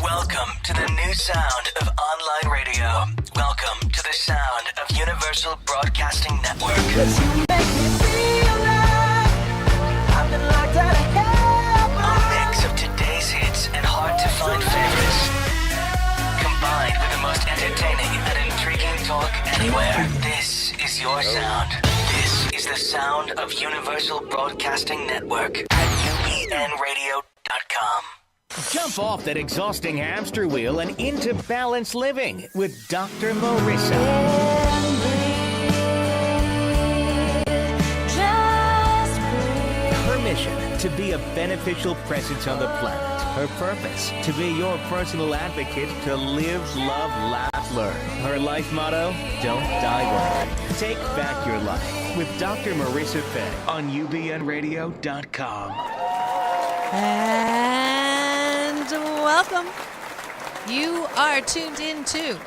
Welcome to the new sound of online radio. Welcome to the sound of Universal Broadcasting Network. A mix of today's hits and hard-to-find favorites, combined with the most entertaining and intriguing talk anywhere. This is your sound. This is the sound of Universal Broadcasting Network at ubnradio.com. Jump off that exhausting hamster wheel and into balanced living with Dr. Marissa. Her mission, to be a beneficial presence on the planet. Her purpose, to be your personal advocate to live, love, laugh, learn. Her life motto, don't die working. Take back your life with Dr. Marissa Fay on ubnradio.com. And welcome. You are tuned in to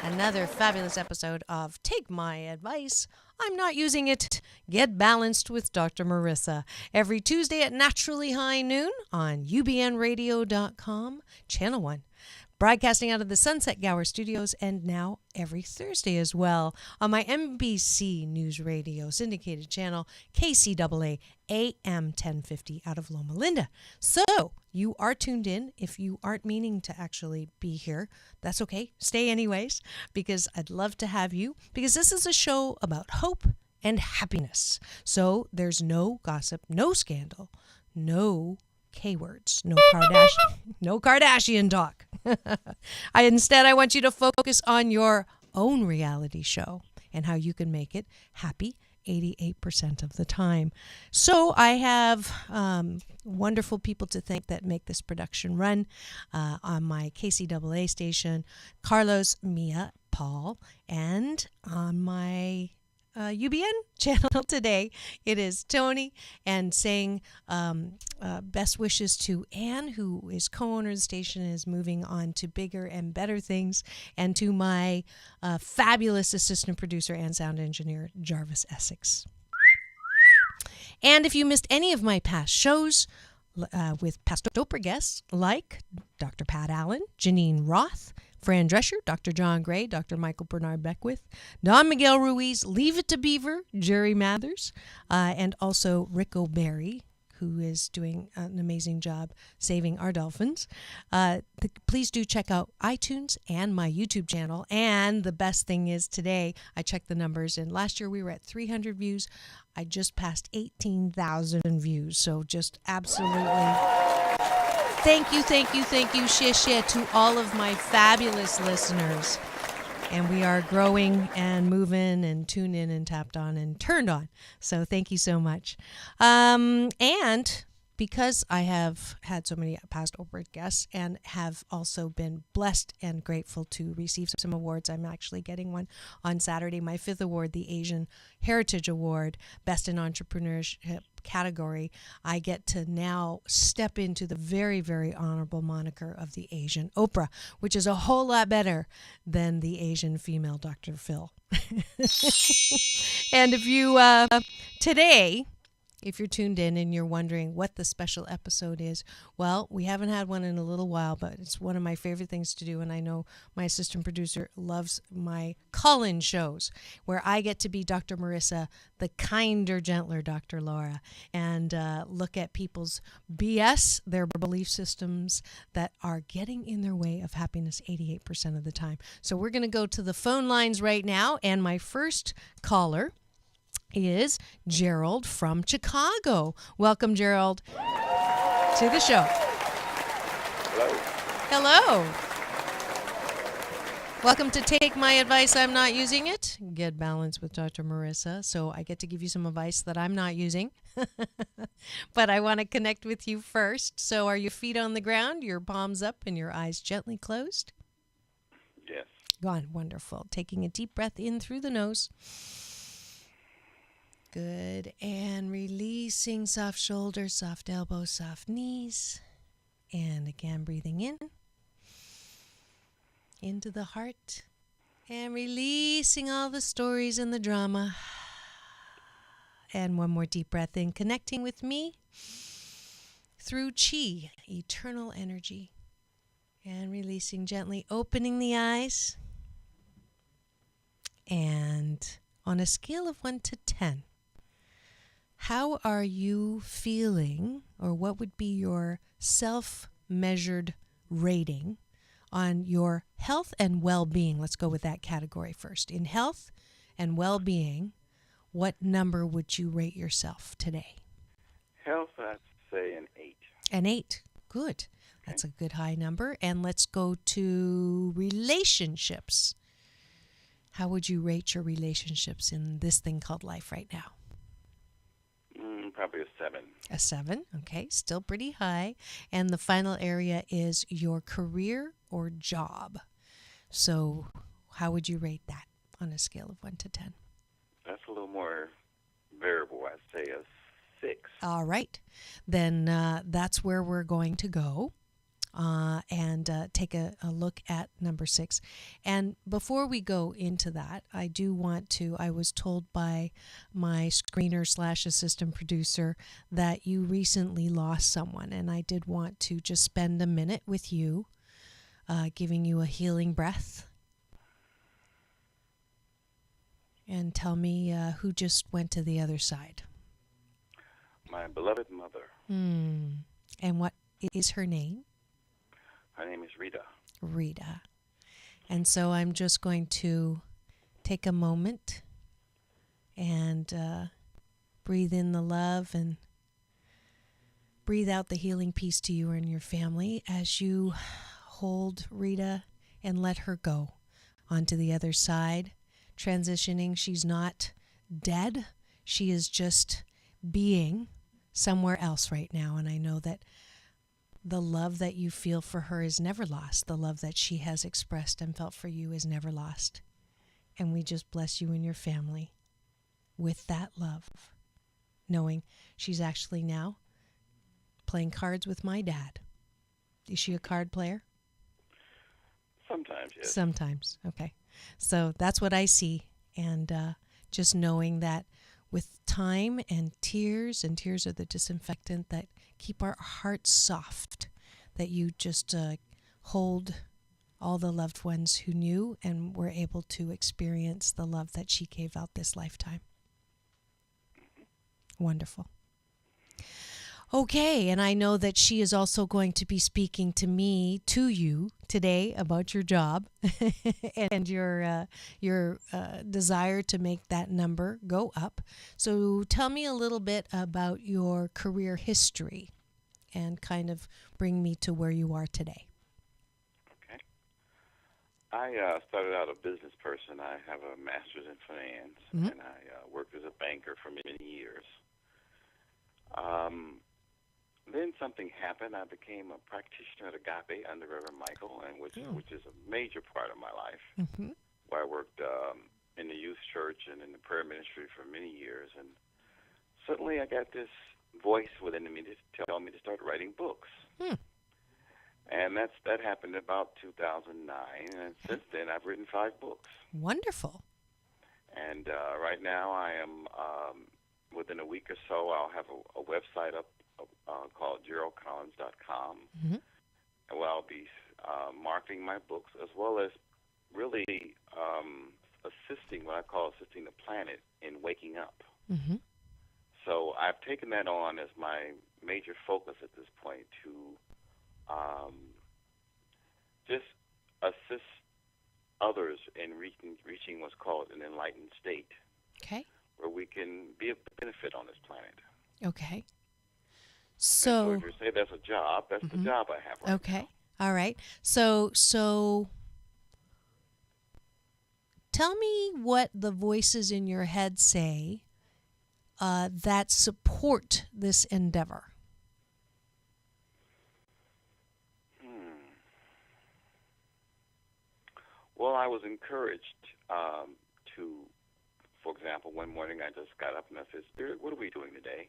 another fabulous episode of Take My Advice. I'm not using it. Get balanced with Dr. Marissa. Every Tuesday at naturally high noon on ubnradio.com, Channel 1. Broadcasting out of the Sunset Gower Studios, and now every Thursday as well on my NBC News Radio syndicated channel, KCAA AM 1050 out of Loma Linda. So you are tuned in. If you aren't meaning to actually be here, that's okay. Stay anyways, because I'd love to have you, because this is a show about hope and happiness. So there's no gossip, no scandal, no K-words, no Kardashian talk. Instead, I want you to focus on your own reality show and how you can make it happy 88% of the time. So I have wonderful people to thank that make this production run on my KCAA station, Carlos, Mia, Paul, and on my UBN channel today, it is Tony, and saying best wishes to Anne, who is co-owner of the station and is moving on to bigger and better things, and to my fabulous assistant producer and sound engineer, Jarvis Essex. And if you missed any of my past shows with past Oprah guests like Dr. Pat Allen, Janine Roth, Fran Drescher, Dr. John Gray, Dr. Michael Bernard Beckwith, Don Miguel Ruiz, Leave It to Beaver, Jerry Mathers, and also Rick O'Berry, who is doing an amazing job saving our dolphins. Please do check out iTunes and my YouTube channel. And the best thing is today, I checked the numbers, and last year we were at 300 views. I just passed 18,000 views. So just absolutely thank you, shit, to all of my fabulous listeners. And we are growing and moving and tuned in and tapped on and turned on. So thank you so much. And because I have had so many past Oprah guests and have also been blessed and grateful to receive some awards, I'm actually getting one on Saturday, my 5th award, the Asian Heritage Award, Best in Entrepreneurship category. I get to now step into the very, very honorable moniker of the Asian Oprah, which is a whole lot better than the Asian female Dr. Phil. And if you, today, if you're tuned in and you're wondering what the special episode is, well, we haven't had one in a little while, but it's one of my favorite things to do, and I know my assistant producer loves my call-in shows, where I get to be Dr. Marissa, the kinder, gentler Dr. Laura, and look at people's BS, their belief systems that are getting in their way of happiness 88% of the time. So we're going to go to the phone lines right now, and my first caller is Gerald from Chicago. Welcome, Gerald, to the show. Hello. Welcome to Take My Advice, I'm Not Using It. Get balanced with Dr. Marissa. So I get to give you some advice that I'm not using. But I want to connect with you first. So are your feet on the ground, your palms up, and your eyes gently closed? Yes. Gone. Wonderful. Taking a deep breath in through the nose. Good. And releasing soft shoulders, soft elbows, soft knees. And again, breathing in. Into the heart. And releasing all the stories and the drama. And one more deep breath in, connecting with me through chi, eternal energy. And releasing gently, opening the eyes. And on a scale of 1 to 10, how are you feeling, or what would be your self-measured rating on your health and well-being? Let's go with that category first. In health and well-being, what number would you rate yourself today? Health, I'd say an 8. An 8. Good. That's a good high number. And let's go to relationships. How would you rate your relationships in this thing called life right now? Probably a 7. A 7. Okay. Still pretty high. And the final area is your career or job. So how would you rate that on a scale of 1 to 10? That's a little more variable. I'd say a 6. All right. Then that's where we're going to go. And take a look at number 6. And before we go into that, I do want to, I was told by my screener / assistant producer that you recently lost someone. And I did want to just spend a minute with you, giving you a healing breath. And tell me who just went to the other side. My beloved mother. And what is her name? Her name is Rita. Rita. And so I'm just going to take a moment and breathe in the love and breathe out the healing peace to you and your family as you hold Rita and let her go onto the other side. Transitioning, she's not dead. She is just being somewhere else right now. And I know that the love that you feel for her is never lost. The love that she has expressed and felt for you is never lost. And we just bless you and your family with that love, knowing she's actually now playing cards with my dad. Is she a card player? Sometimes, yes. Sometimes. Okay. So that's what I see. And just knowing that with time and tears are the disinfectant that keep our hearts soft, that you just hold all the loved ones who knew and were able to experience the love that she gave out this lifetime. Wonderful. Okay, and I know that she is also going to be speaking to you today about your job and your desire to make that number go up. So tell me a little bit about your career history and kind of bring me to where you are today. Okay. I started out a business person. I have a master's in finance, and I worked as a banker for many years. Then something happened. I became a practitioner at Agape under Reverend Michael, and which is a major part of my life, where I worked in the youth church and in the prayer ministry for many years. And suddenly I got this voice within me to tell me to start writing books. And that happened about 2009, and since then I've written 5 books. Wonderful. And right now I am, within a week or so, I'll have a website up called GeraldCollins.com, where I'll be marketing my books, as well as really assisting the planet in waking up. So I've taken that on as my major focus at this point to just assist others in reaching what's called an enlightened state. Okay. Where we can be of benefit on this planet. Okay. So if you say that's a job, that's the job I have right now. Okay. All right. So tell me what the voices in your head say that support this endeavor. Well, I was encouraged to, for example, one morning I just got up and I said, Spirit, what are we doing today?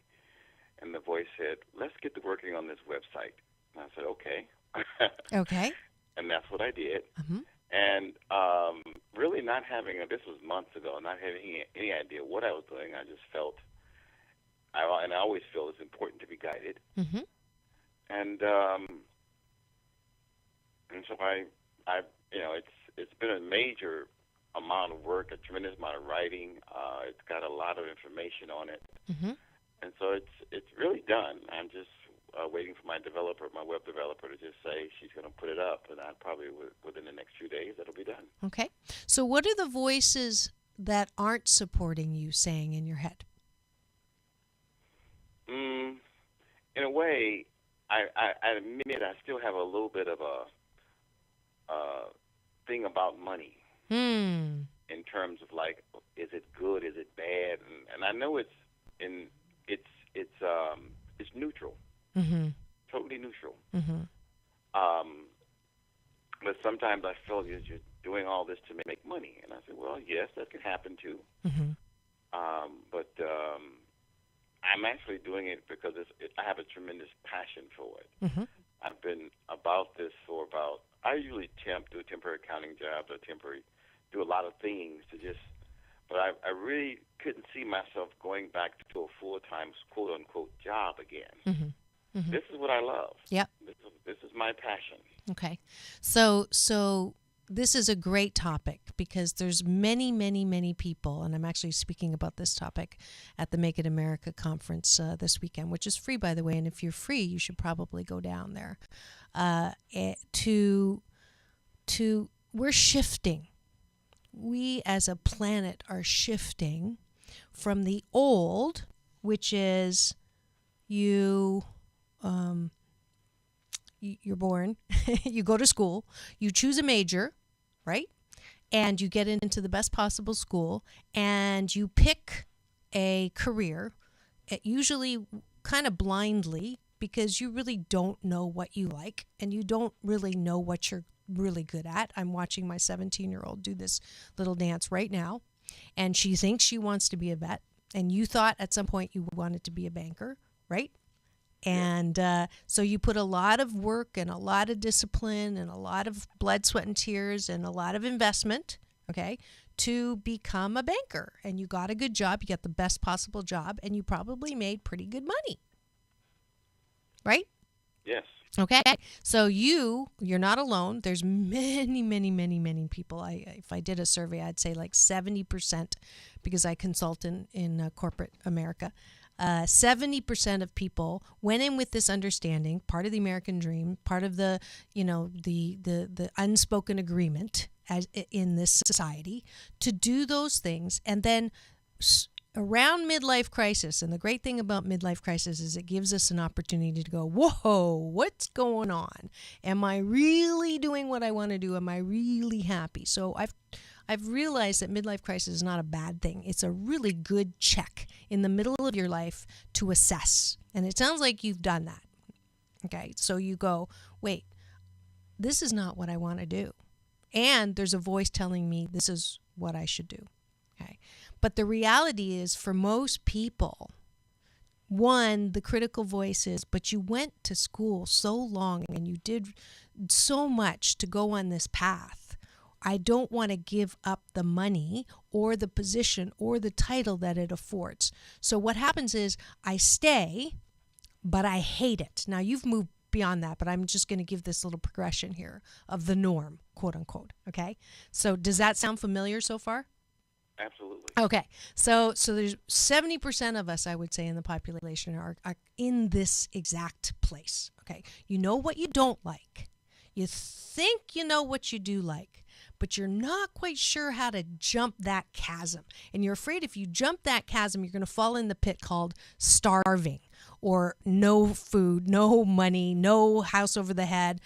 And the voice said, let's get to working on this website. And I said, okay. Okay. And that's what I did. And really not having, this was months ago, not having any idea what I was doing. I just felt, and I always feel it's important to be guided. And And so it's been a major amount of work, a tremendous amount of writing. It's got a lot of information on it, and so it's really done. I'm just waiting for my web developer, to just say she's going to put it up, and I probably within the next few days that'll be done. Okay. So what are the voices that aren't supporting you saying in your head? In a way, I admit I still have a little bit of a thing about money. In terms of like, is it good? Is it bad? And I know it's neutral, totally neutral. But sometimes I feel you're doing all this to make money, and I say, well, yes, that can happen too. But I'm actually doing it because I have a tremendous passion for it. I've been about this for I usually do temporary accounting jobs or do a lot of things but I really couldn't see myself going back to a full-time, quote-unquote, job again. This is what I love. Yep. This is my passion. Okay. So this is a great topic because there's many, many, many people, and I'm actually speaking about this topic at the Make It America conference this weekend, which is free, by the way, and if you're free, you should probably go down there. We're shifting. We as a planet are shifting from the old, which is you're born, you go to school, you choose a major, right? And you get into the best possible school, and you pick a career, usually kind of blindly, because you really don't know what you like, and you don't really know what you're really good at. I'm watching my 17-year-old do this little dance right now, and she thinks she wants to be a vet, and you thought at some point you wanted to be a banker, right? And so you put a lot of work and a lot of discipline and a lot of blood, sweat, and tears and a lot of investment, okay, to become a banker. And you got a good job, you got the best possible job, and you probably made pretty good money, right? Yes. Okay, so you're not alone. There's many, many, many, many people. If I did a survey, I'd say like 70%, because I consult in corporate America. 70% of people went in with this understanding, part of the American dream, part of the unspoken agreement as in this society, to do those things, and then around midlife crisis, and the great thing about midlife crisis is it gives us an opportunity to go, whoa, what's going on? Am I really doing what I want to do? Am I really happy? So I've realized that midlife crisis is not a bad thing. It's a really good check in the middle of your life to assess. And it sounds like you've done that. Okay, so you go, wait, this is not what I want to do. And there's a voice telling me this is what I should do. Okay. But the reality is, for most people, one, the critical voice is, but you went to school so long and you did so much to go on this path. I don't want to give up the money or the position or the title that it affords. So what happens is I stay, but I hate it. Now, you've moved beyond that, but I'm just going to give this little progression here of the norm, quote unquote. Okay. So does that sound familiar so far? Absolutely. Okay, so there's 70% of us, I would say, in the population are in this exact place. Okay, you know what you don't like. You think you know what you do like, but you're not quite sure how to jump that chasm. And you're afraid if you jump that chasm, you're going to fall in the pit called starving, or no food, no money, no house over the head,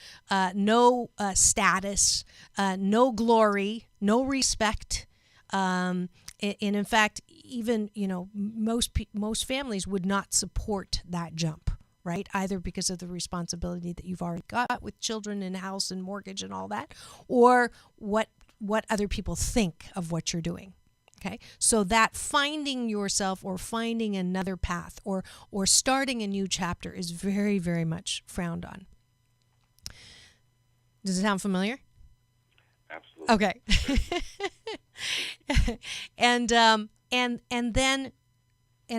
no status, no glory, no respect. And in fact, even, most families would not support that jump, right? Either because of the responsibility that you've already got with children and house and mortgage and all that, or what other people think of what you're doing. Okay, so that finding yourself or finding another path or starting a new chapter is very, very much frowned on. Does it sound familiar? Absolutely. Okay. And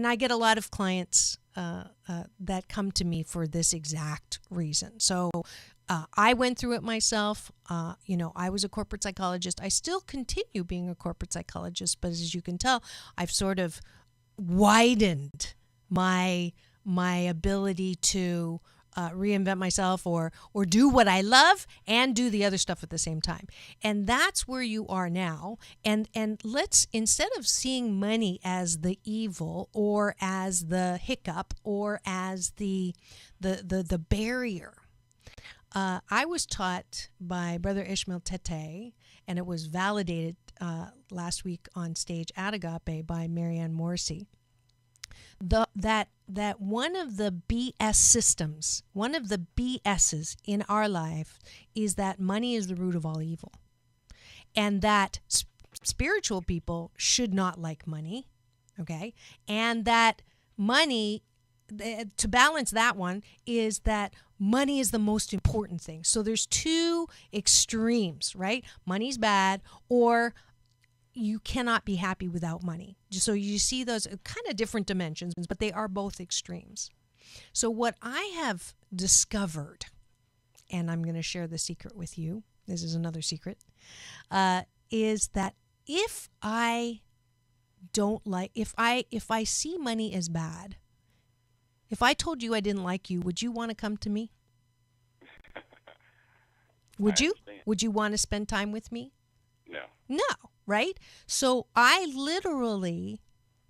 I get a lot of clients that come to me for this exact reason. So I went through it myself. I was a corporate psychologist. I still continue being a corporate psychologist, but as you can tell, I've sort of widened my ability to reinvent myself or do what I love and do the other stuff at the same time. And that's where you are now. And let's, instead of seeing money as the evil or as the hiccup or as the barrier, I was taught by Brother Ishmael Tete, and it was validated last week on stage at Agape by Marianne Morrissey, that one of the BS systems, one of the BSs in our life is that money is the root of all evil. And that spiritual people should not like money, okay? And that money, to balance that one, is that money is the most important thing. So there's two extremes, right? Money's bad, or you cannot be happy without money. So you see those kind of different dimensions, but they are both extremes. So what I have discovered, and I'm going to share the secret with you, this is another secret, is that if I see money as bad, if I told you I didn't like you, would you want to come to me? Would you? Would you want to spend time with me? No, right? So I literally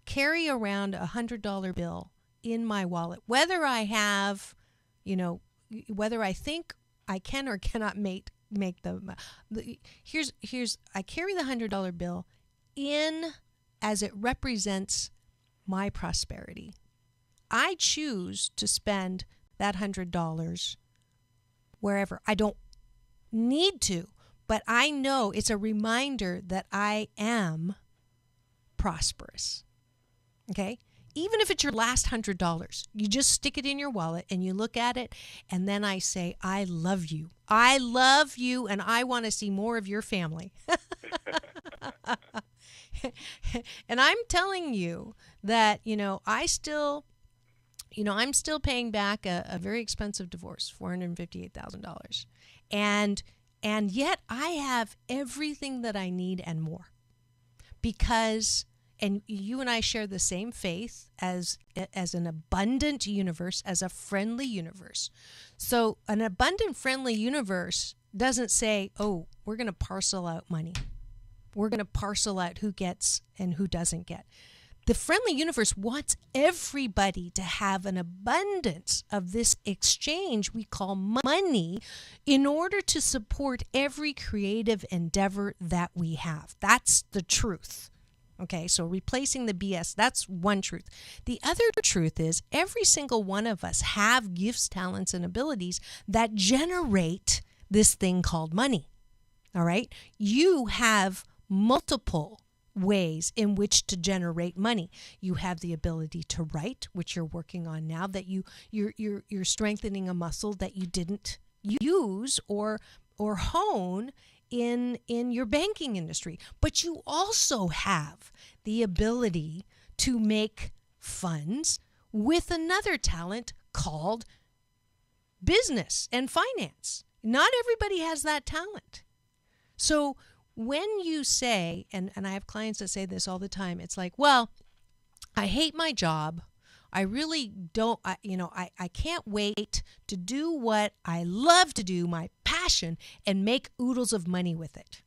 carry around $100 bill in my wallet, whether I have, whether I think I can or cannot make the here's I carry the $100 bill in as it represents my prosperity. I choose to spend that $100 wherever. I don't need to, but I know it's a reminder that I am prosperous. Okay? Even if it's your last $100, you just stick it in your wallet and you look at it, and then I say, I love you. I love you, and I want to see more of your family. And I'm telling you that, I'm still paying back a very expensive divorce, $458,000. And yet I have everything that I need and more. Because, and you and I share the same faith as an abundant universe, as a friendly universe. So an abundant, friendly universe doesn't say, oh, we're going to parcel out money. We're going to parcel out who gets and who doesn't get. The friendly universe wants everybody to have an abundance of this exchange we call money in order to support every creative endeavor that we have. That's the truth. Okay, so replacing the BS, that's one truth. The other truth is every single one of us have gifts, talents, and abilities that generate this thing called money. All right? You have multiple ways in which to generate money. You have the ability to write, which you're working on now, that you're strengthening a muscle that you didn't use or hone in your banking industry. But you also have the ability to make funds with another talent called business and finance. Not everybody has that talent. So when you say, and I have clients that say this all the time, it's like, well, I hate my job. I really don't, I can't wait to do what I love to do, my passion, and make oodles of money with it.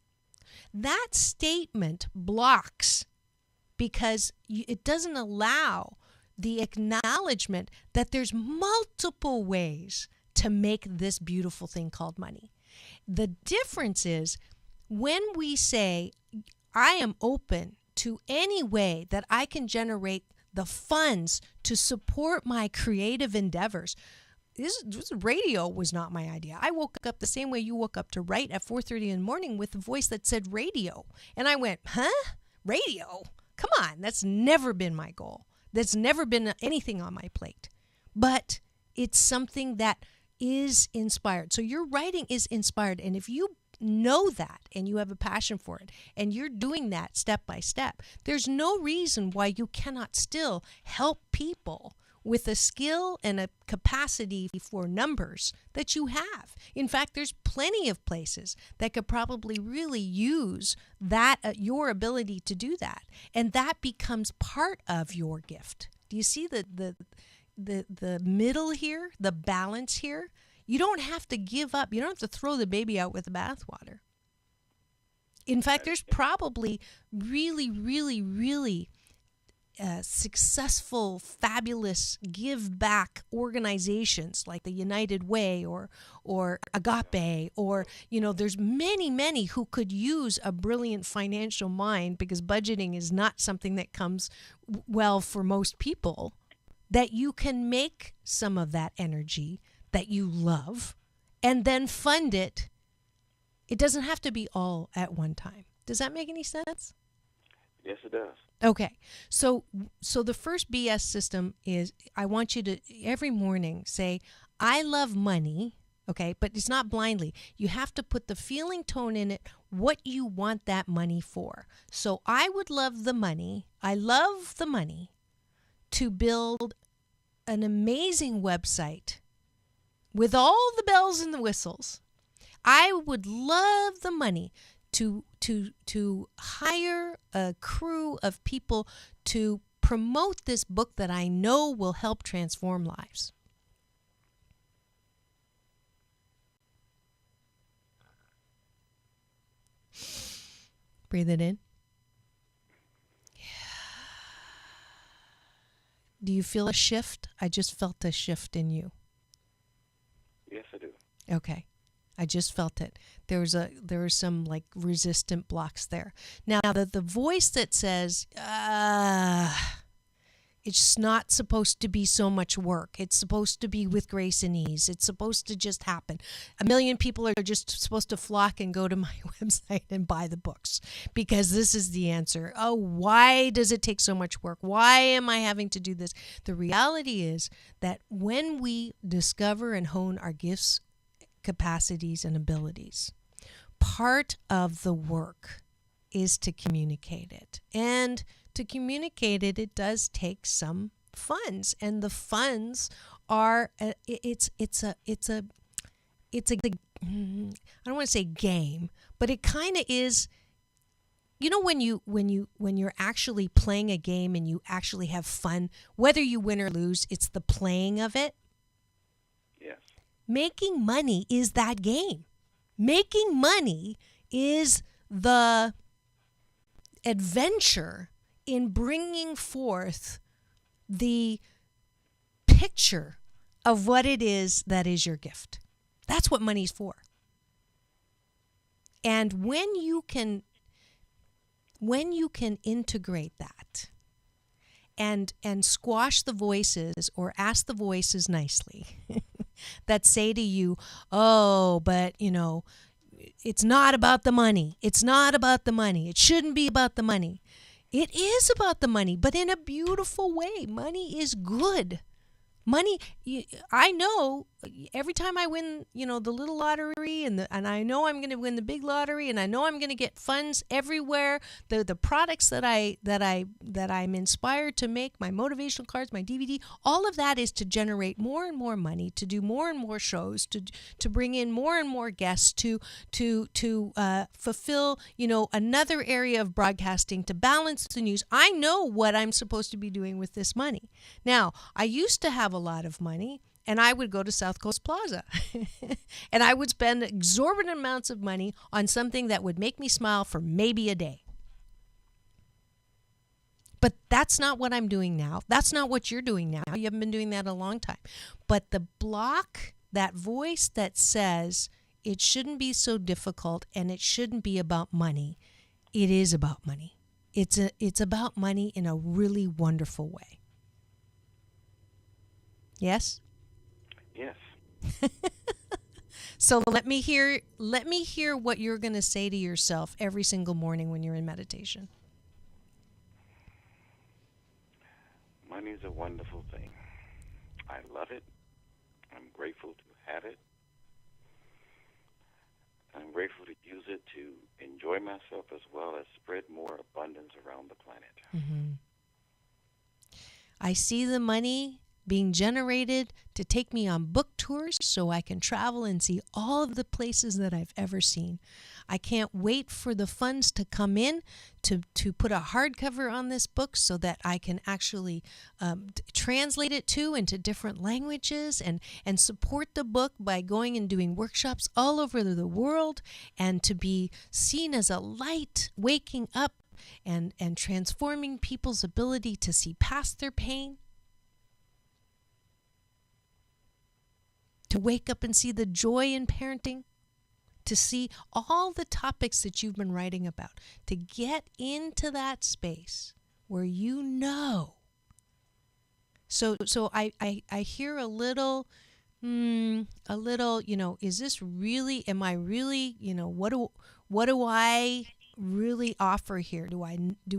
That statement blocks because it doesn't allow the acknowledgement that there's multiple ways to make this beautiful thing called money. The difference is when we say, I am open to any way that I can generate the funds to support my creative endeavors. This radio was not my idea. I woke up the same way you woke up to write at 4:30 in the morning with a voice that said radio. And I went, huh? Radio? Come on, that's never been my goal. That's never been anything on my plate. But it's something that is inspired. So your writing is inspired. And if you know that and you have a passion for it and you're doing that step by step, there's no reason why you cannot still help people with a skill and a capacity for numbers that you have. In fact, there's plenty of places that could probably really use that, your ability to do that. And that becomes part of your gift. Do you see the middle here, the balance here? You don't have to give up. You don't have to throw the baby out with the bathwater. In fact, there's probably really, really, really successful, fabulous give back organizations like the United Way or Agape, or there's many who could use a brilliant financial mind, because budgeting is not something that comes well for most people, that you can make some of that energy that you love and then fund it. It doesn't have to be all at one time. Does that make any sense? Yes, it does. Okay. So the first BS system is, I want you to every morning say, I love money. Okay. But it's not blindly. You have to put the feeling tone in it, what you want that money for. So I would love the money. I love the money to build an amazing website with all the bells and the whistles. I would love the money to hire a crew of people to promote this book that I know will help transform lives. Breathe it in. Do you feel a shift? I just felt a shift in you. Yes, I do. Okay. I just felt it. There were some like resistant blocks there. Now the voice that says, it's not supposed to be so much work. It's supposed to be with grace and ease. It's supposed to just happen. 1 million people are just supposed to flock and go to my website and buy the books, because this is the answer. Oh, why does it take so much work? Why am I having to do this? The reality is that when we discover and hone our gifts, capacities, and abilities, part of the work is to communicate it. And to communicate it, it does take some funds, and the funds are it's a I don't want to say game, but it kind of is. When you're actually playing a game and you actually have fun, whether you win or lose, it's the playing of it. Yes. Making money is that game. Making money is the adventure in bringing forth the picture of what it is that is your gift. That's what money's for. And when you can integrate that and squash the voices, or ask the voices nicely that say to you, oh, but it's not about the money. It's not about the money. It shouldn't be about the money. It is about the money, but in a beautiful way. Money is good. Money, I know every time I win, the little lottery, and I know I'm going to win the big lottery, and I know I'm going to get funds everywhere. The products that I'm inspired to make, my motivational cards, my DVD, all of that is to generate more and more money, to do more and more shows, to bring in more and more guests, to fulfill, another area of broadcasting, to balance the news. I know what I'm supposed to be doing with this money. Now, I used to have a lot of money, and I would go to South Coast Plaza and I would spend exorbitant amounts of money on something that would make me smile for maybe a day. But that's not what I'm doing now. That's not what you're doing now. You haven't been doing that a long time. But the block, that voice that says it shouldn't be so difficult and it shouldn't be about money, it is about money. It's about money in a really wonderful way. Yes? Yes. So let me hear what you're going to say to yourself every single morning when you're in meditation. Money is a wonderful thing. I love it. I'm grateful to have it. I'm grateful to use it to enjoy myself, as well as spread more abundance around the planet. Mm-hmm. I see the money being generated to take me on book tours so I can travel and see all of the places that I've ever seen. I can't wait for the funds to come in to put a hardcover on this book so that I can actually translate it into different languages and support the book by going and doing workshops all over the world, and to be seen as a light waking up and transforming people's ability to see past their pain, to wake up and see the joy in parenting, to see all the topics that you've been writing about, to get into that space where you know. So I hear a little, is this really, am I really, what do I really offer here? Do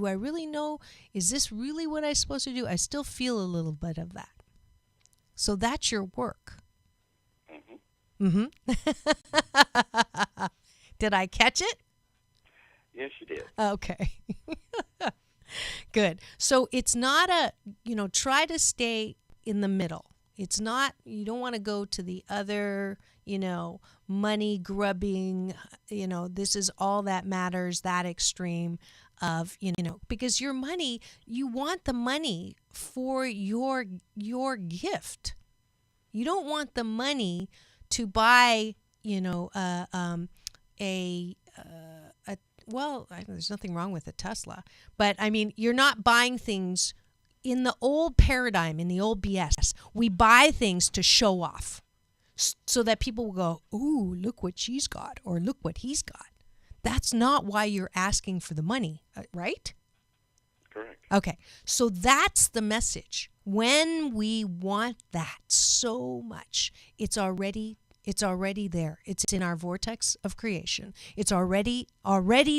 I really know? Is this really what I'm supposed to do? I still feel a little bit of that. So that's your work. Mm-hmm. Did I catch it? Yes, you did. Okay. Good. So it's not try to stay in the middle. It's not, you don't want to go to the other, money grubbing, this is all that matters, that extreme of, because your money, you want the money for your gift. You don't want the money to buy, there's nothing wrong with a Tesla, but I mean, you're not buying things in the old paradigm, in the old BS. We buy things to show off so that people will go, ooh, look what she's got, or look what he's got. That's not why you're asking for the money, right? Correct. Okay, so that's the message. When we want that so much, it's already there. It's in our vortex of creation. It's already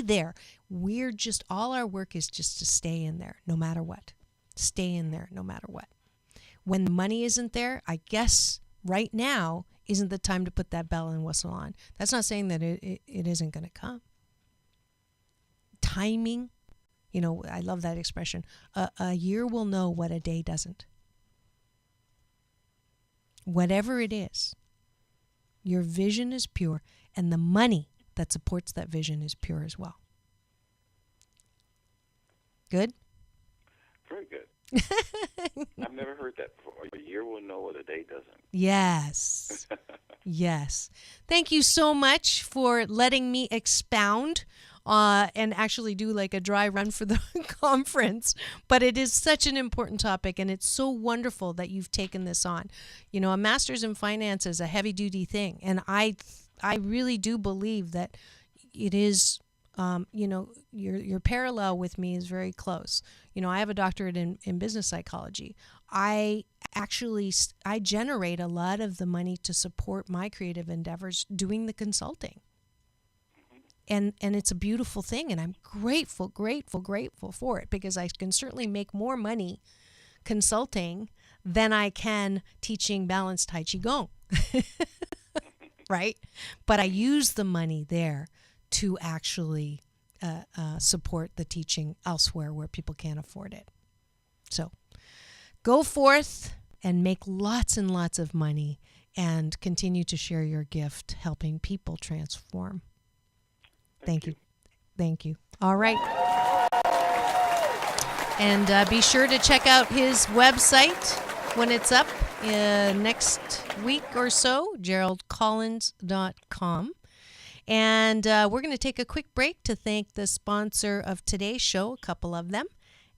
there. We're just, all our work is just to stay in there no matter what. Stay in there no matter what. When the money isn't there, I guess right now isn't the time to put that bell and whistle on. That's not saying that it isn't going to come. Timing, I love that expression. A year will know what a day doesn't. Whatever it is, your vision is pure, and the money that supports that vision is pure as well. Good? Very good. I've never heard that before. A year will know what a day doesn't. Yes. Yes. Thank you so much for letting me expound and actually do like a dry run for the conference. But it is such an important topic, and it's so wonderful that you've taken this on. A master's in finance is a heavy-duty thing, and I really do believe that it is, your parallel with me is very close. I have a doctorate in business psychology. I generate a lot of the money to support my creative endeavors doing the consulting. And it's a beautiful thing, and I'm grateful for it, because I can certainly make more money consulting than I can teaching balanced Tai Chi Gong, right? But I use the money there to actually support the teaching elsewhere where people can't afford it. So go forth and make lots and lots of money and continue to share your gift helping people transform. Thank you. Thank you. All right. And be sure to check out his website when it's up next week or so, geraldcollins.com. And we're going to take a quick break to thank the sponsor of today's show, a couple of them.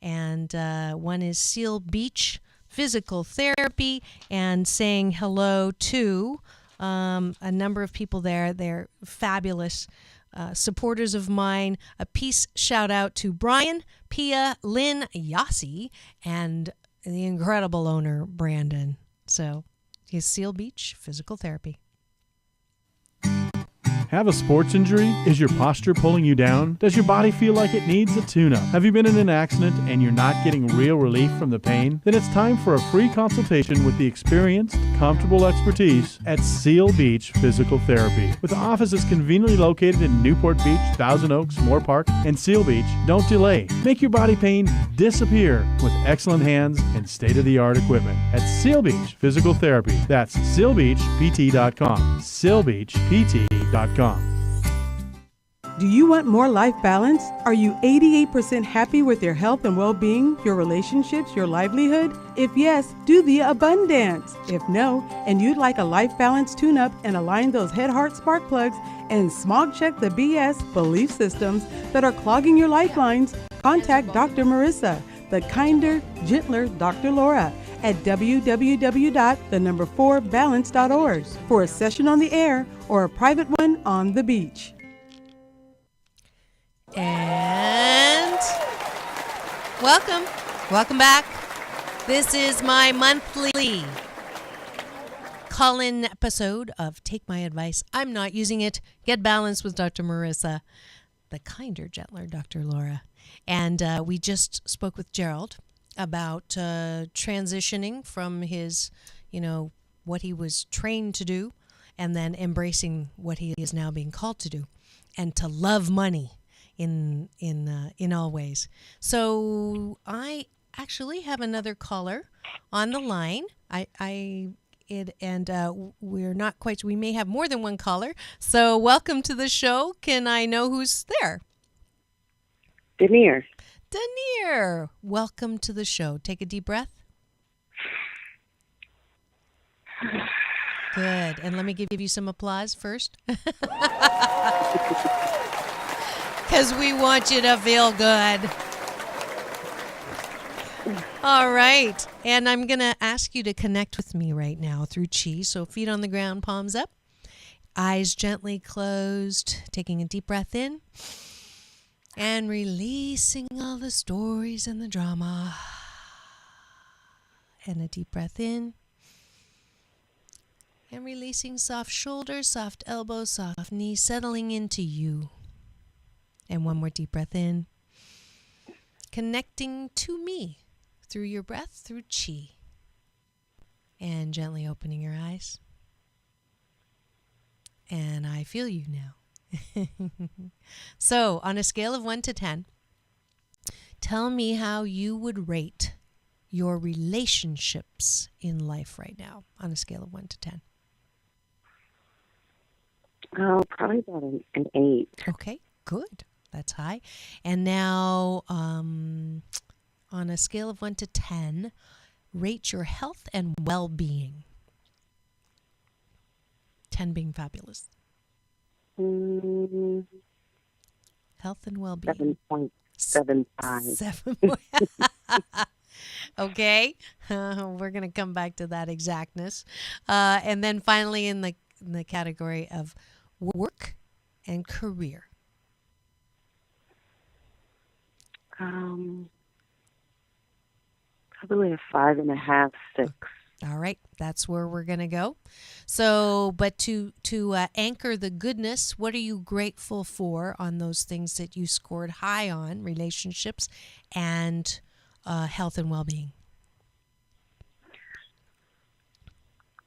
And one is Seal Beach Physical Therapy, and saying hello to a number of people there. They're fabulous. Supporters of mine. A peace shout out to Brian, Pia, Lynn, Yossi, and the incredible owner, Brandon. So, he's Seal Beach Physical Therapy. Have a sports injury? Is your posture pulling you down? Does your body feel like it needs a tune-up? Have you been in an accident and you're not getting real relief from the pain? Then it's time for a free consultation with the experienced, comfortable expertise at Seal Beach Physical Therapy. With offices conveniently located in Newport Beach, Thousand Oaks, Moore Park, and Seal Beach, don't delay. Make your body pain disappear with excellent hands and state-of-the-art equipment at Seal Beach Physical Therapy. That's SealBeachPT.com. SealBeachPT.com. Do you want more life balance? Are you 88% happy with your health and well-being, your relationships, your livelihood? If yes, do the Abundance. If no, and you'd like a life balance tune-up and align those head, heart, spark plugs and smog check the BS belief systems that are clogging your lifelines, contact Dr. Marissa, the kinder, gentler Dr. Laura, at www.4balance.org for a session on the air or a private one on the beach. And welcome back. This is my monthly call-in episode of Take My Advice. I'm not using it. Get balanced with Dr. Marissa, the kinder, gentler Dr. Laura. And we just spoke with Gerald about transitioning from his, what he was trained to do, and then embracing what he is now being called to do, and to love money in all ways. So I actually have another caller on the line. We're not quite. We may have more than one caller. So welcome to the show. Can I know who's there? Denier, welcome to the show. Take a deep breath. Good. And let me give you some applause first. Because we want you to feel good. All right. And I'm going to ask you to connect with me right now through chi. So feet on the ground, palms up, eyes gently closed, taking a deep breath in. And releasing all the stories and the drama. And a deep breath in. And releasing soft shoulders, soft elbows, soft knees, settling into you. And one more deep breath in. Connecting to me through your breath, through chi. And gently opening your eyes. And I feel you now. So, on a scale of 1 to 10, tell me how you would rate your relationships in life right now on a scale of 1 to 10. Oh, probably about an 8. Okay, good. That's high. And now, on a scale of 1 to 10, rate your health and well-being. 10 being fabulous. Health and well-being. 7.75. Okay. We're going to come back to that exactness. And then finally in the category of work and career. Probably a 5.5, 6. All right, that's where we're going to go. So, but to anchor the goodness, what are you grateful for on those things that you scored high on, relationships and health and well-being?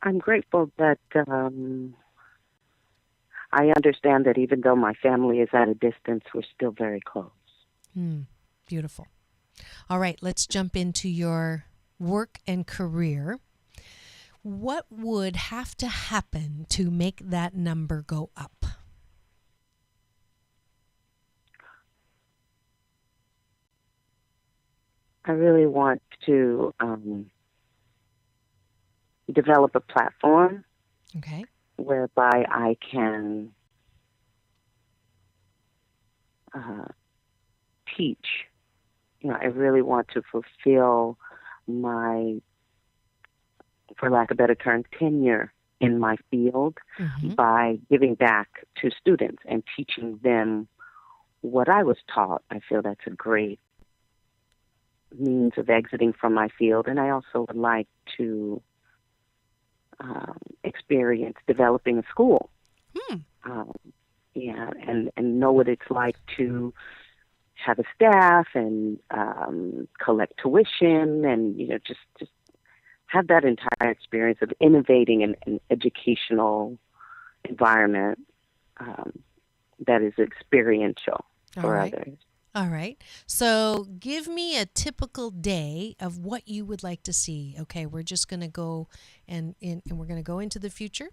I'm grateful that I understand that even though my family is at a distance, we're still very close. Beautiful. All right, let's jump into your work and career. What would have to happen to make that number go up? I really want to develop a platform whereby I can teach. I really want to fulfill my, for lack of a better term, tenure in my field by giving back to students and teaching them what I was taught. I feel that's a great means of exiting from my field. And I also would like to experience developing a school yeah, and know what it's like to have a staff and collect tuition, and just have that entire experience of innovating in an educational environment that is experiential for others. All right. So give me a typical day of what you would like to see. Okay, we're just going to go and we're going to go into the future.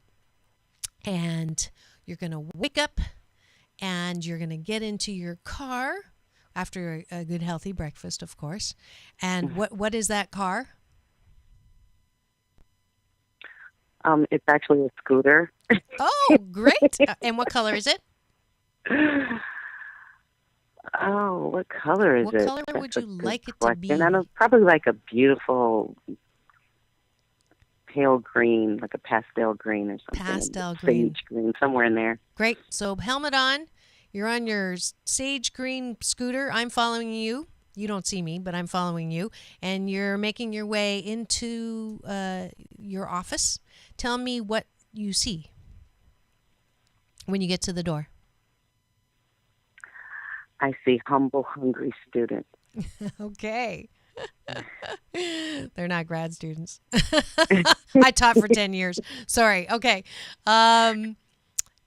And you're going to wake up and you're going to get into your car after a good healthy breakfast, of course. And what is that car? It's actually a scooter. Oh, great. And what color is it? Oh, what color is it? What color would you like it to be? I know, probably like a beautiful pale green, like a pastel green or something. Pastel green. Sage green, somewhere in there. Great. So helmet on. You're on your sage green scooter. I'm following you. You don't see me, but I'm following you. And you're making your way into your office. Tell me what you see when you get to the door. I see humble, hungry students. Okay. They're not grad students. I taught for 10 years. Sorry. Okay.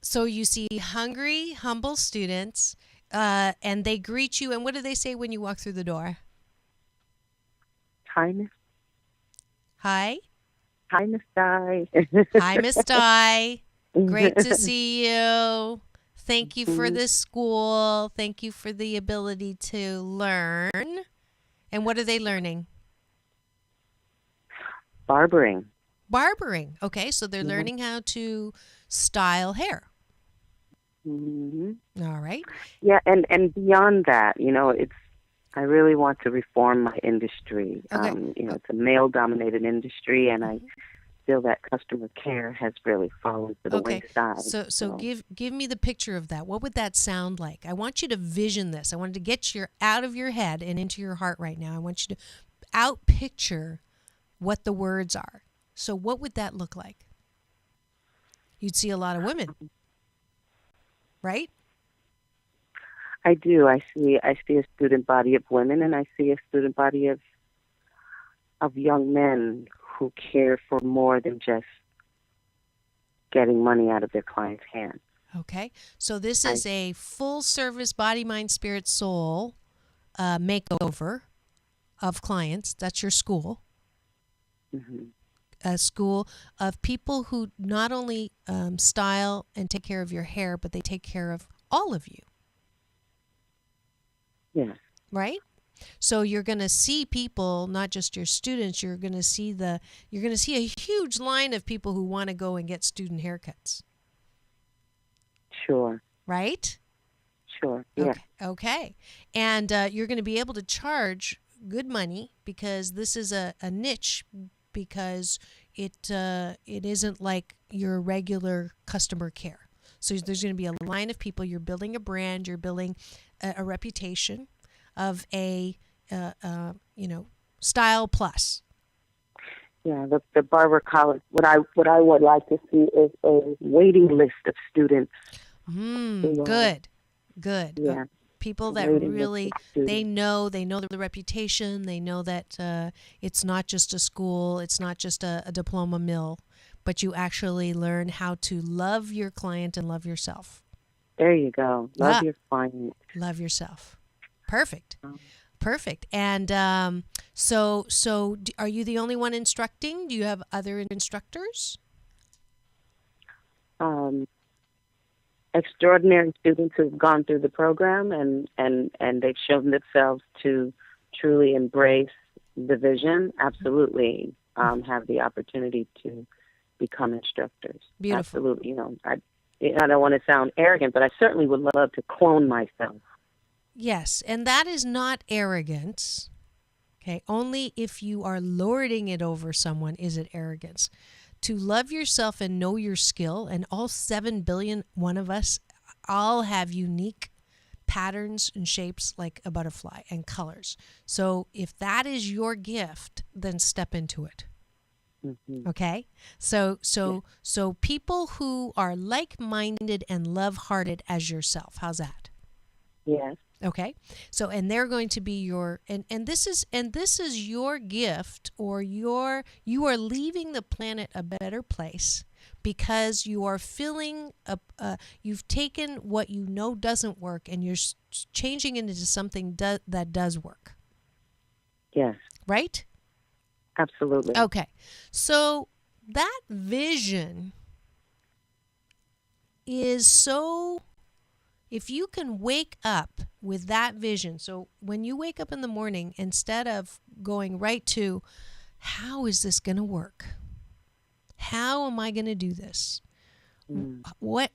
So you see hungry, humble students, and they greet you. And what do they say when you walk through the door? Hi, Miss. Hi. Hi, Miss Di. Hi, Miss Di. Great to see you. Thank you for this school. Thank you for the ability to learn. And what are they learning? Barbering. Barbering. Okay, so they're learning how to style hair. Mm-hmm. All right. Yeah, and beyond that, I really want to reform my industry. Okay. It's a male-dominated industry, and I feel that customer care has really fallen to the wayside. So give me the picture of that. What would that sound like? I want you to vision this. I want to get you out of your head and into your heart right now. I want you to out-picture what the words are. So what would that look like? You'd see a lot of women, right? I do. I see a student body of women, and I see a student body of young men who care for more than just getting money out of their client's hands. Okay. So this is a full-service body, mind, spirit, soul makeover of clients. That's your school. Mm-hmm. A school of people who not only style and take care of your hair, but they take care of all of you. Yeah. Right? So you're going to see people, not just your students, you're going to see a huge line of people who want to go and get student haircuts. Sure. Right? Sure. Yeah. Okay. And you're going to be able to charge good money because this is a niche, because it isn't like your regular customer care. So there's going to be a line of people. You're building a brand. You're building a reputation of a style plus. Yeah, the barber college. What I would like to see is a waiting list of students. Good. Yeah. People that really they know the reputation. They know that it's not just a school. It's not just a diploma mill, but you actually learn how to love your client and love yourself. There you go. Love your client. Love yourself. Perfect. Perfect. And so are you the only one instructing? Do you have other instructors? Extraordinary students who've gone through the program and they've shown themselves to truly embrace the vision. Absolutely, have the opportunity to become instructors. Beautiful. Absolutely. I don't want to sound arrogant, but I certainly would love to clone myself. Yes, and that is not arrogance. Okay, only if you are lording it over someone is it arrogance. To love yourself and know your skill, and all 7 billion one of us all have unique patterns and shapes like a butterfly and colors. So if that is your gift, then step into it. Mm-hmm. Okay? So people who are like-minded and love-hearted as yourself. How's that? Yes. Okay. So and they're going to be your and this is your gift, or you are leaving the planet a better place because you are filling you've taken what you know doesn't work and you're changing it into something that does work. Yes. Right? Absolutely. Okay. So that vision is so, if you can wake up with that vision, so when you wake up in the morning, instead of going right to, how is this going to work? How am I going to do this? What,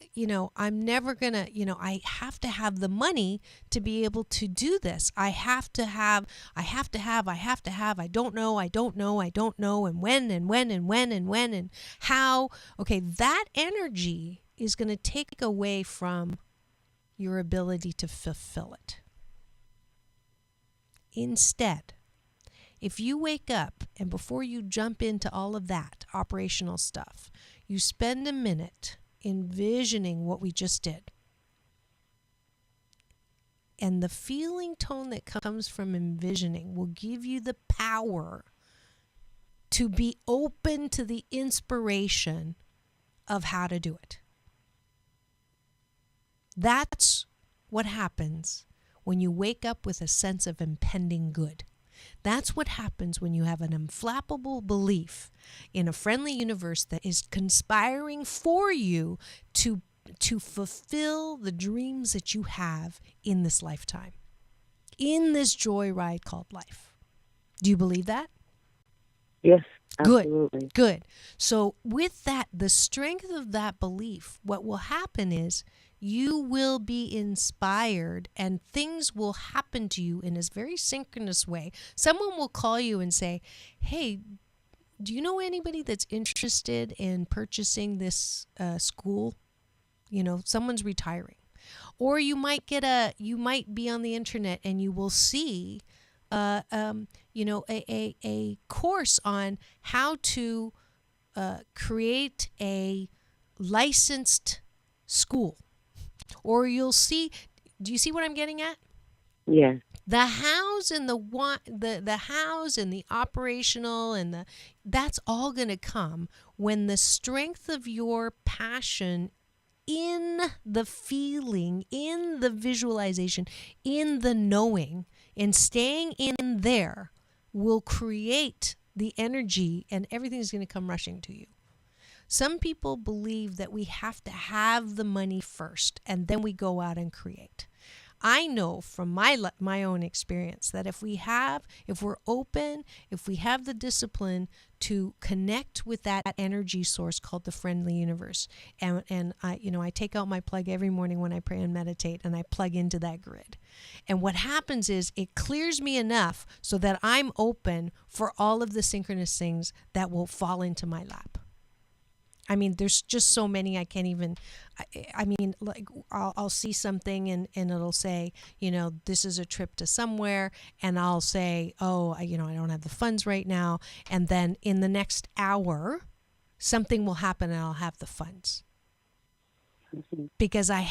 I'm never going to, I have to have the money to be able to do this. I don't know, and when, and how. Okay, that energy is going to take away from your ability to fulfill it. Instead, if you wake up and before you jump into all of that operational stuff, you spend a minute envisioning what we just did. And the feeling tone that comes from envisioning will give you the power to be open to the inspiration of how to do it. That's what happens when you wake up with a sense of impending good. That's what happens when you have an unflappable belief in a friendly universe that is conspiring for you to fulfill the dreams that you have in this lifetime, in this joyride called life. Do you believe that? Yes, absolutely. Good. So with that, the strength of that belief, what will happen is you will be inspired and things will happen to you in this very synchronous way. Someone will call you and say, hey, do you know anybody that's interested in purchasing this school? Someone's retiring. Or you might be on the internet and you will see a course on how to create a licensed school. Or you'll see, do you see what I'm getting at? Yes. The hows and the hows and the operational and that's all going to come when the strength of your passion in the feeling, in the visualization, in the knowing, and staying in there will create the energy and everything's going to come rushing to you. Some people believe that we have to have the money first and then we go out and create. I know from my own experience that if we're open, if we have the discipline to connect with that energy source called the friendly universe, and I take out my plug every morning when I pray and meditate, and I plug into that grid. And what happens is it clears me enough so that I'm open for all of the synchronous things that will fall into my lap. I mean, there's just so many I can't even, like I'll see something and it'll say, this is a trip to somewhere. And I'll say, I don't have the funds right now. And then in the next hour, something will happen and I'll have the funds. Because I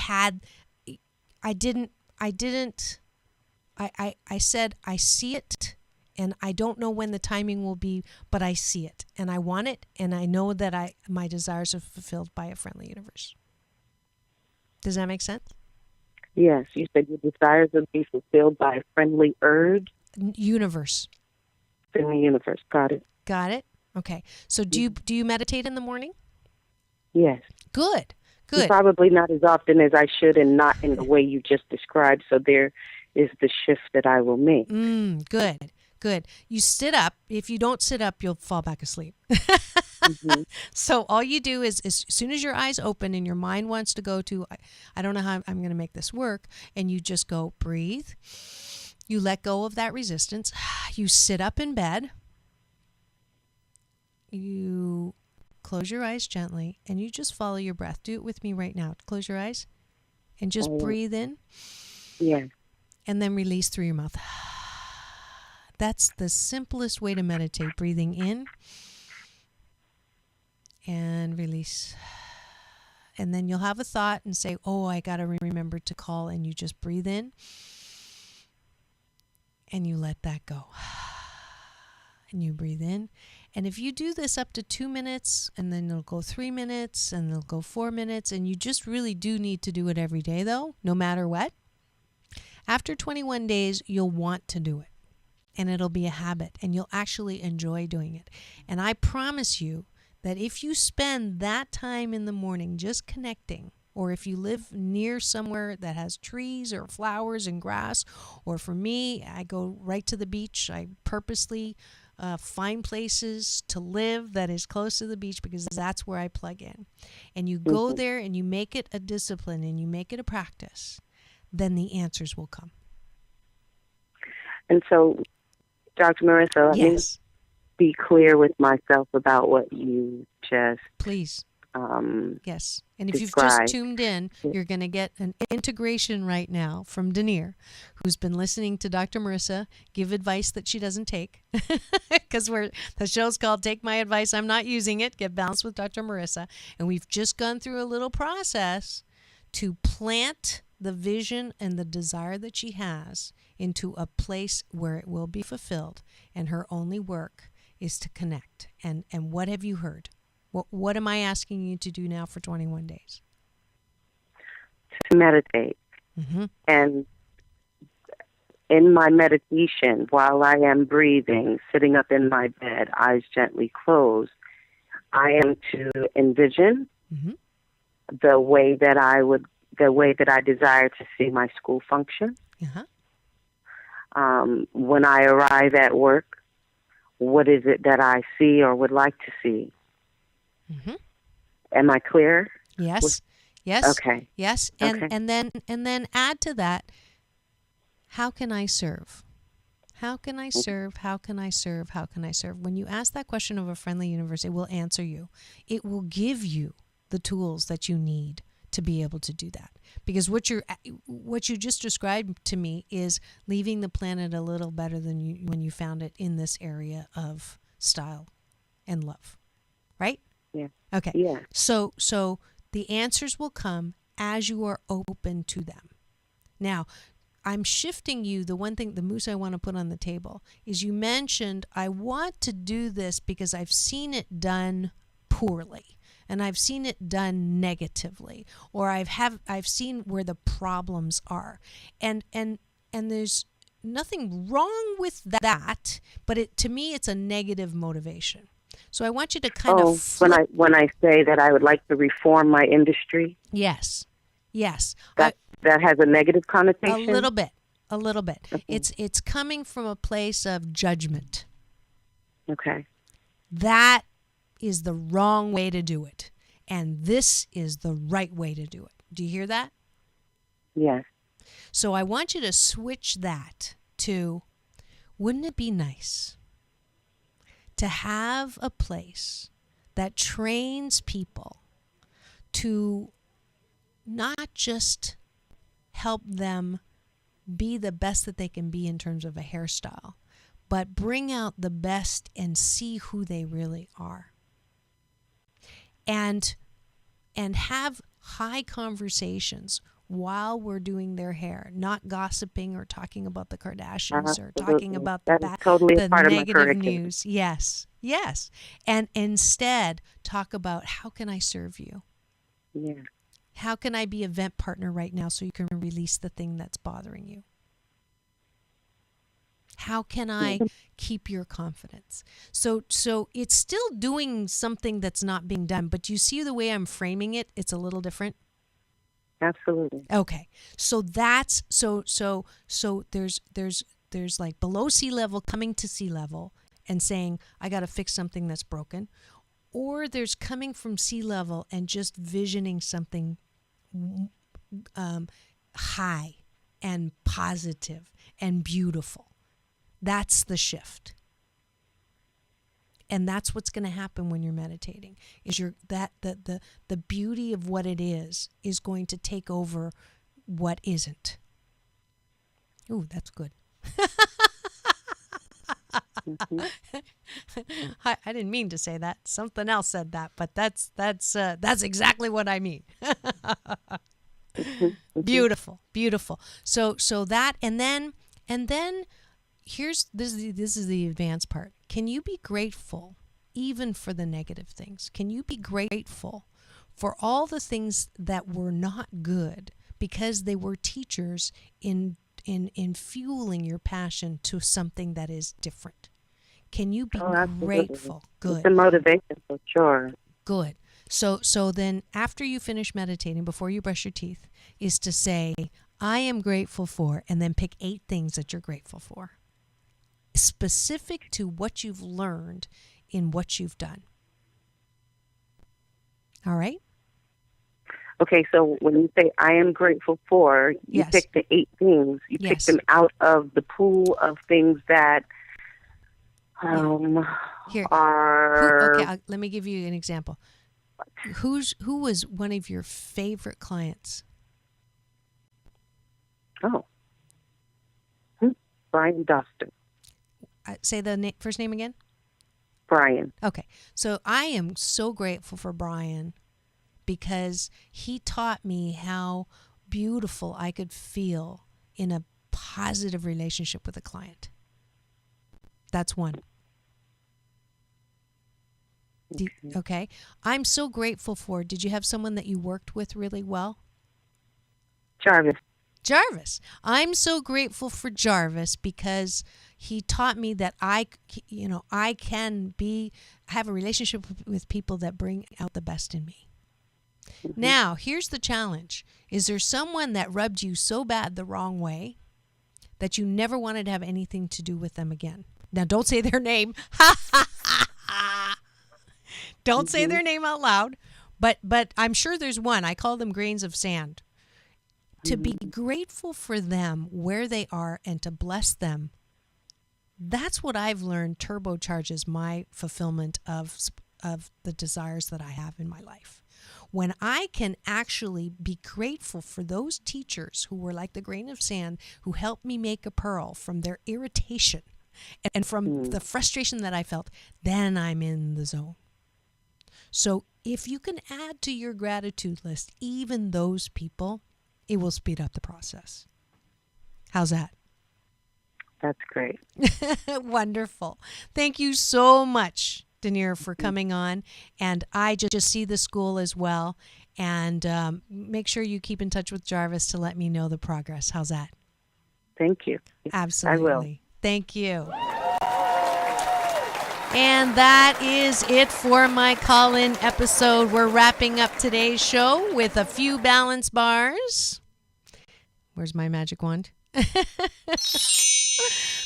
said, I see it. And I don't know when the timing will be, but I see it and I want it. And I know that my desires are fulfilled by a friendly universe. Does that make sense? Yes. You said your desires will be fulfilled by a friendly universe. Friendly universe. Got it. Got it. Okay. So do you meditate in the morning? Yes. Good. Probably not as often as I should and not in the way you just described. So there is the shift that I will make. Good. You sit up. If you don't sit up, you'll fall back asleep. Mm-hmm. So all you do is as soon as your eyes open and your mind wants to go to, I don't know how I'm going to make this work, and you just go breathe. You let go of that resistance. You sit up in bed. You close your eyes gently, and you just follow your breath. Do it with me right now. Close your eyes and just breathe in. Yeah. And then release through your mouth. That's the simplest way to meditate. Breathing in and release. And then you'll have a thought and say, oh, I got to remember to call. And you just breathe in and you let that go. And you breathe in. And if you do this up to 2 minutes, and then it'll go 3 minutes, and it'll go 4 minutes, and you just really do need to do it every day, though, no matter what. After 21 days, you'll want to do it. And it'll be a habit, and you'll actually enjoy doing it. And I promise you that if you spend that time in the morning just connecting, or if you live near somewhere that has trees or flowers and grass, or for me, I go right to the beach. I purposely find places to live that is close to the beach because that's where I plug in. And you go there and you make it a discipline and you make it a practice, then the answers will come. And so, Dr. Marissa, let me be clear with myself about what you just please. Yes. And if described. you've just tuned in, you're going to get an integration right now from Denier, who's been listening to Dr. Marissa give advice that she doesn't take. Because the show's called Take My Advice, I'm Not Using It, Get Balanced with Dr. Marissa. And we've just gone through a little process to plant the vision and the desire that she has into a place where it will be fulfilled. And her only work is to connect. And what have you heard? What am I asking you to do now for 21 days? To meditate. Mm-hmm. And in my meditation, while I am breathing, sitting up in my bed, eyes gently closed, I am to envision the way that I desire to see my school function. Uh-huh. When I arrive at work, what is it that I see or would like to see? Mm-hmm. Am I clear? Yes. Yes. Okay. Yes. And then add to that, how can I serve? How can I serve? How can I serve? How can I serve? When you ask that question of a friendly universe, it will answer you. It will give you the tools that you need to be able to do that. Because what you just described to me is leaving the planet a little better than when you found it in this area of style and love. Right? Yeah. Okay. Yeah. So the answers will come as you are open to them. Now, I'm shifting you. The one thing, the moose I want to put on the table is you mentioned, I want to do this because I've seen it done poorly and I've seen it done negatively, or I've seen where the problems are. And there's nothing wrong with that, but to me it's a negative motivation. So I want you to kind of flip. when I say that I would like to reform my industry. Yes. That has a negative connotation. A little bit. Okay. It's coming from a place of judgment. Okay. That is the wrong way to do it, and this is the right way to do it. Do you hear that? Yes. So I want you to switch that to, wouldn't it be nice to have a place that trains people to not just help them be the best that they can be in terms of a hairstyle, but bring out the best and see who they really are. And have high conversations while we're doing their hair, not gossiping or talking about the Kardashians or talking about the negative news. Yes. And instead, talk about, how can I serve you? Yeah. How can I be a vent partner right now so you can release the thing that's bothering you? How can I keep your confidence? So it's still doing something that's not being done, but you see the way I'm framing it, it's a little different. Absolutely. Okay. So that's so there's like below sea level coming to sea level and saying, I got to fix something that's broken. Or there's coming from sea level and just visioning something high and positive and beautiful. That's the shift. And that's what's going to happen when you're meditating. Is the beauty of what it is going to take over what isn't. Ooh, that's good. I didn't mean to say that. Something else said that, but that's exactly what I mean. Beautiful, beautiful. So that, and then here's this is the advanced part. Can you be grateful even for the negative things? Can you be grateful for all the things that were not good because they were teachers in fueling your passion to something that is different? Can you be grateful? Good. It's a motivation for sure. Good. So then after you finish meditating, before you brush your teeth, is to say, I am grateful for, and then pick 8 things that you're grateful for, specific to what you've learned in what you've done. All right? Okay, so when you say I am grateful for, you Yes. pick the 8 things. You pick Yes. them out of the pool of things that Here. are... Okay, let me give you an example. Who was one of your favorite clients? Oh. Brian Duster. Say the first name again. Brian. Okay, so I am so grateful for Brian because he taught me how beautiful I could feel in a positive relationship with a client. That's one. Okay. I'm so grateful for, did you have someone that you worked with really well? Jarvis. I'm so grateful for Jarvis because he taught me that I can have a relationship with people that bring out the best in me. Mm-hmm. Now, here's the challenge. Is there someone that rubbed you so bad the wrong way that you never wanted to have anything to do with them again? Now, don't say their name. Don't say their name out loud. But I'm sure there's one. I call them grains of sand. To be grateful for them where they are and to bless them, that's what I've learned turbocharges my fulfillment of the desires that I have in my life. When I can actually be grateful for those teachers who were like the grain of sand, who helped me make a pearl from their irritation and from the frustration that I felt, then I'm in the zone. So if you can add to your gratitude list even those people, it will speed up the process. How's that? That's great. Wonderful. Thank you so much, Denier, for coming on. And I just see the school as well. And make sure you keep in touch with Jarvis to let me know the progress. How's that? Thank you. Absolutely. I will. Thank you. And that is it for my call-in episode. We're wrapping up today's show with a few balance bars. Where's my magic wand?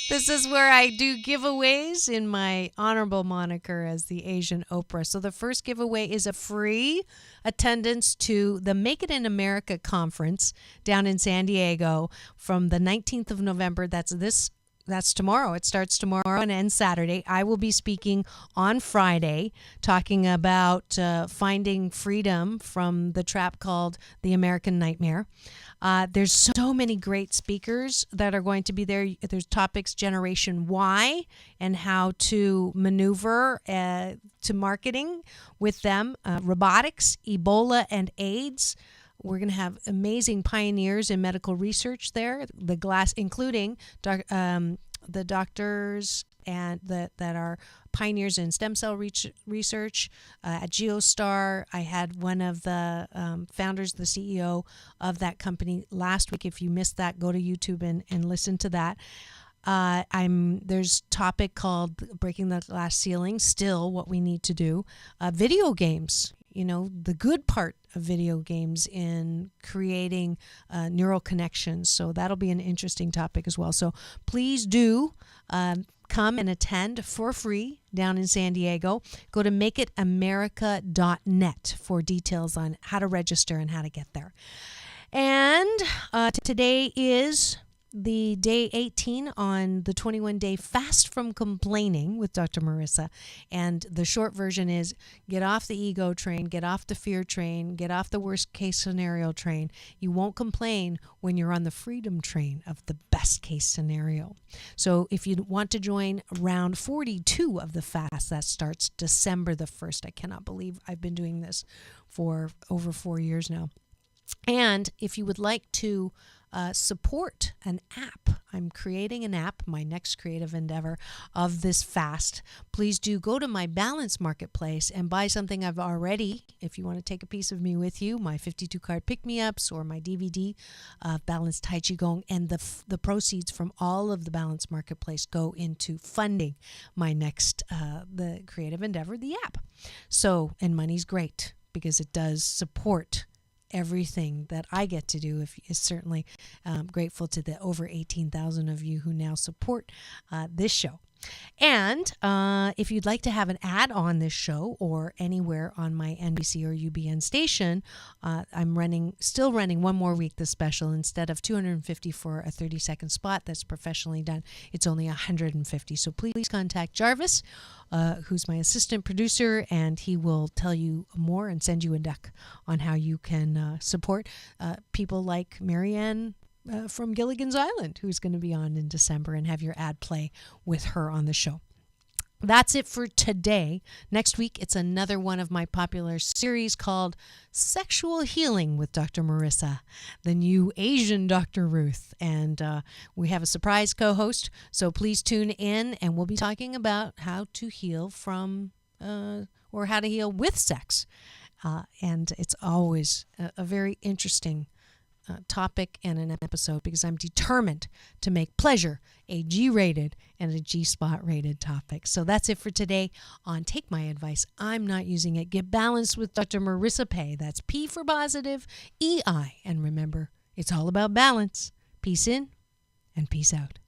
This is where I do giveaways in my honorable moniker as the Asian Oprah. So the first giveaway is a free attendance to the Make It in America conference down in San Diego from the 19th of November. That's tomorrow. It starts tomorrow and ends Saturday. I will be speaking on Friday, talking about finding freedom from the trap called the American Nightmare. There's so many great speakers that are going to be there. There's topics Generation Y and how to maneuver to marketing with them, robotics, Ebola, and AIDS. We're going to have amazing pioneers in medical research there, including the doctors and that are pioneers in stem cell research. At GeoStar, I had one of the founders, the CEO of that company last week. If you missed that, go to YouTube and listen to that. There's a topic called Breaking the Glass Ceiling, still what we need to do. Video games. The good part of video games in creating neural connections. So that'll be an interesting topic as well. So please do come and attend for free down in San Diego. Go to makeitamerica.net for details on how to register and how to get there. And today is the day 18 on the 21-day fast from complaining with Dr. Marissa. And the short version is get off the ego train, get off the fear train, get off the worst case scenario train. You won't complain when you're on the freedom train of the best case scenario. So if you want to join round 42 of the fast, that starts December the 1st. I cannot believe I've been doing this for over 4 years now. And if you would like to support an app, I'm creating an app, my next creative endeavor of this fast. Please do go to my Balance Marketplace and buy something I've already, if you want to take a piece of me with you, my 52 card pick-me-ups or my DVD of Balance Tai Chi Gong, and the proceeds from all of the Balance Marketplace go into funding my next the creative endeavor, the app. So, and money's great because it does support everything that I get to do. Is certainly grateful to the over 18,000 of you who now support this show. And if you'd like to have an ad on this show or anywhere on my NBC or UBN station, I'm still running one more week this special. Instead of $250 for a 30-second spot that's professionally done, it's only $150. So please contact Jarvis, who's my assistant producer, and he will tell you more and send you a deck on how you can support people like Marianne from Gilligan's Island, who's going to be on in December, and have your ad play with her on the show. That's it for today. Next week, it's another one of my popular series called Sexual Healing with Dr. Marissa, the new Asian Dr. Ruth. And we have a surprise co-host, so please tune in, and we'll be talking about how to heal from, or how to heal with sex. And it's always a very interesting topic and an episode, because I'm determined to make pleasure a G-rated and a G-spot rated topic. So that's it for today on Take My Advice, I'm Not Using It. Get balanced with Dr. Marissa Pay. That's P for positive, E-I. And remember, it's all about balance. Peace in and peace out.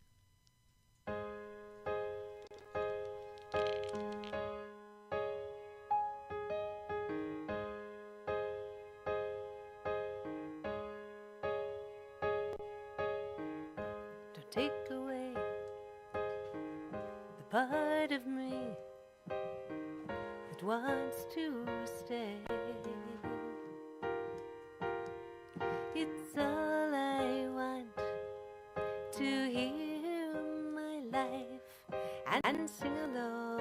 Take away the part of me that wants to stay. It's all I want to hear my life and sing along.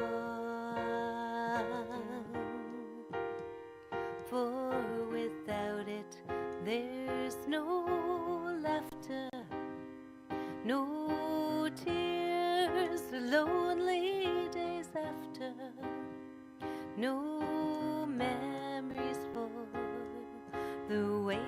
For without it, there's no laughter, no tears, lonely days after, no memories for the way